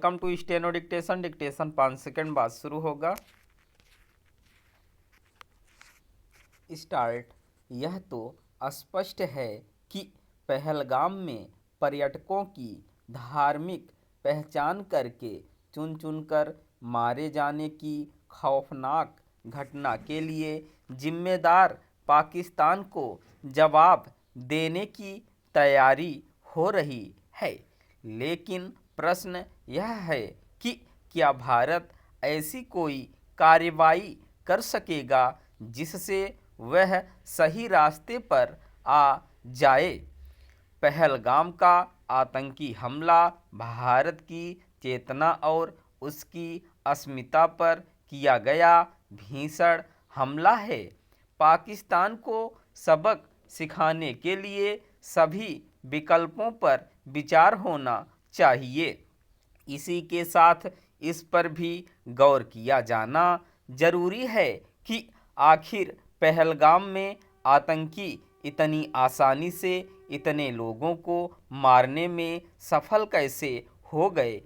Welcome to steno dictation. Dictation 5 second बाद शुरू होगा। स्टार्ट। यह तो स्पष्ट है कि पहलगाम में पर्यटकों की धार्मिक पहचान करके चुन चुनकर मारे जाने की खौफनाक घटना के लिए जिम्मेदार पाकिस्तान को जवाब देने की तैयारी हो रही है। लेकिन प्रश्न यह है कि क्या भारत ऐसी कोई कार्रवाई कर सकेगा जिससे वह सही रास्ते पर आ जाए। पहलगाम का आतंकी हमला भारत की चेतना और उसकी अस्मिता पर किया गया भीषण हमला है। पाकिस्तान को सबक सिखाने के लिए सभी विकल्पों पर विचार होना चाहिए। इसी के साथ इस पर भी गौर किया जाना जरूरी है कि आखिर पहलगाम में आतंकी इतनी आसानी से इतने लोगों को मारने में सफल कैसे हो गए।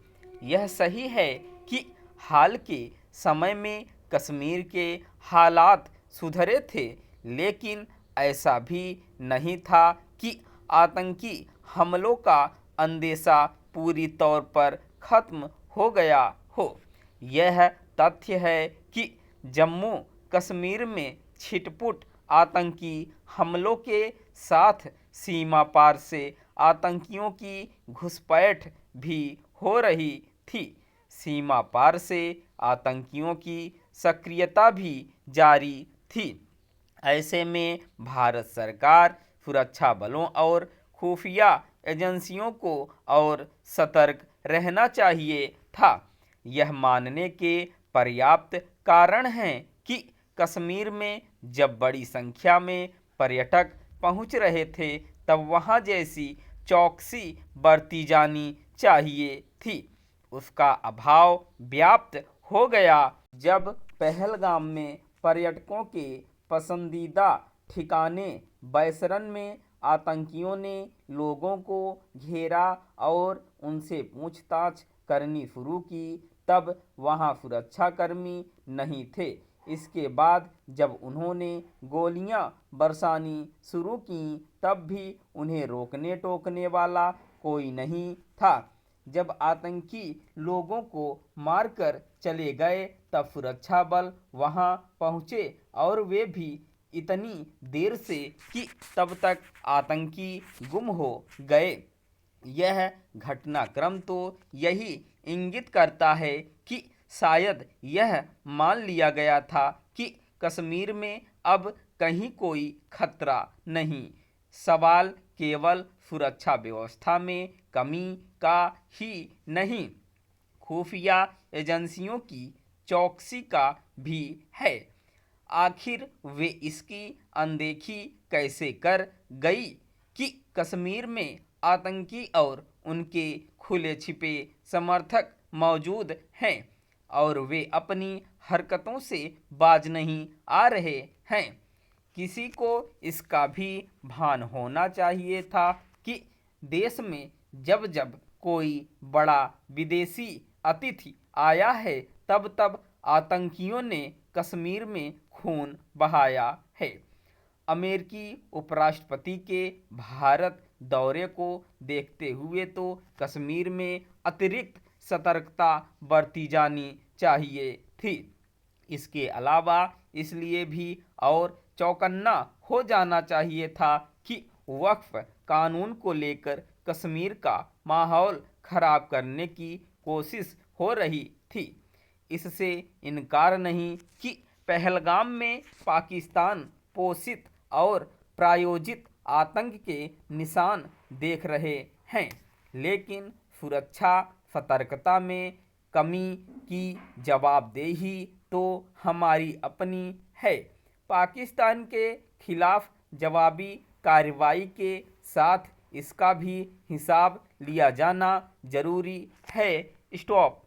यह सही है कि हाल के समय में कश्मीर के हालात सुधरे थे, लेकिन ऐसा भी नहीं था कि आतंकी हमलों का अंदेशा पूरी तौर पर खत्म हो गया हो। यह तथ्य है कि जम्मू कश्मीर में छिटपुट आतंकी हमलों के साथ सीमा पार से आतंकियों की घुसपैठ भी हो रही थी। सीमा पार से आतंकियों की सक्रियता भी जारी थी। ऐसे में भारत सरकार, सुरक्षा बलों और खुफिया एजेंसियों को और सतर्क रहना चाहिए था। यह मानने के पर्याप्त कारण हैं कि कश्मीर में जब बड़ी संख्या में पर्यटक पहुंच रहे थे, तब वहां जैसी चौकसी बरती जानी चाहिए थी। उसका अभाव व्याप्त हो गया जब पहलगाम में पर्यटकों के पसंदीदा ठिकाने बैसरन में आतंकियों ने लोगों को घेरा और उनसे पूछताछ करनी शुरू की। तब वहां सुरक्षाकर्मी नहीं थे। इसके बाद जब उन्होंने गोलियां बरसानी शुरू की, तब भी उन्हें रोकने टोकने वाला कोई नहीं था। जब आतंकी लोगों को मारकर चले गए, तब सुरक्षा बल वहां पहुंचे और वे भी इतनी देर से कि तब तक आतंकी गुम हो गए। यह घटनाक्रम तो यही इंगित करता है कि शायद यह मान लिया गया था कि कश्मीर में अब कहीं कोई खतरा नहीं। सवाल केवल सुरक्षा व्यवस्था में कमी का ही नहीं, खुफिया एजेंसियों की चौकसी का भी है। आखिर वे इसकी अनदेखी कैसे कर गई कि कश्मीर में आतंकी और उनके खुले छिपे समर्थक मौजूद हैं और वे अपनी हरकतों से बाज नहीं आ रहे हैं। किसी को इसका भी भान होना चाहिए था कि देश में जब जब कोई बड़ा विदेशी अतिथि आया है, तब तब आतंकियों ने कश्मीर में खून बहाया है। अमेरिकी उपराष्ट्रपति के भारत दौरे को देखते हुए तो कश्मीर में अतिरिक्त सतर्कता बरती जानी चाहिए थी। इसके अलावा इसलिए भी और चौकन्ना हो जाना चाहिए था कि वक्फ कानून को लेकर कश्मीर का माहौल खराब करने की कोशिश हो रही थी। इससे इनकार नहीं कि पहलगाम में पाकिस्तान पोषित और प्रायोजित आतंक के निशान देख रहे हैं, लेकिन सुरक्षा सतर्कता में कमी की जवाबदेही तो हमारी अपनी है। पाकिस्तान के खिलाफ जवाबी कार्रवाई के साथ इसका भी हिसाब लिया जाना जरूरी है। स्टॉप।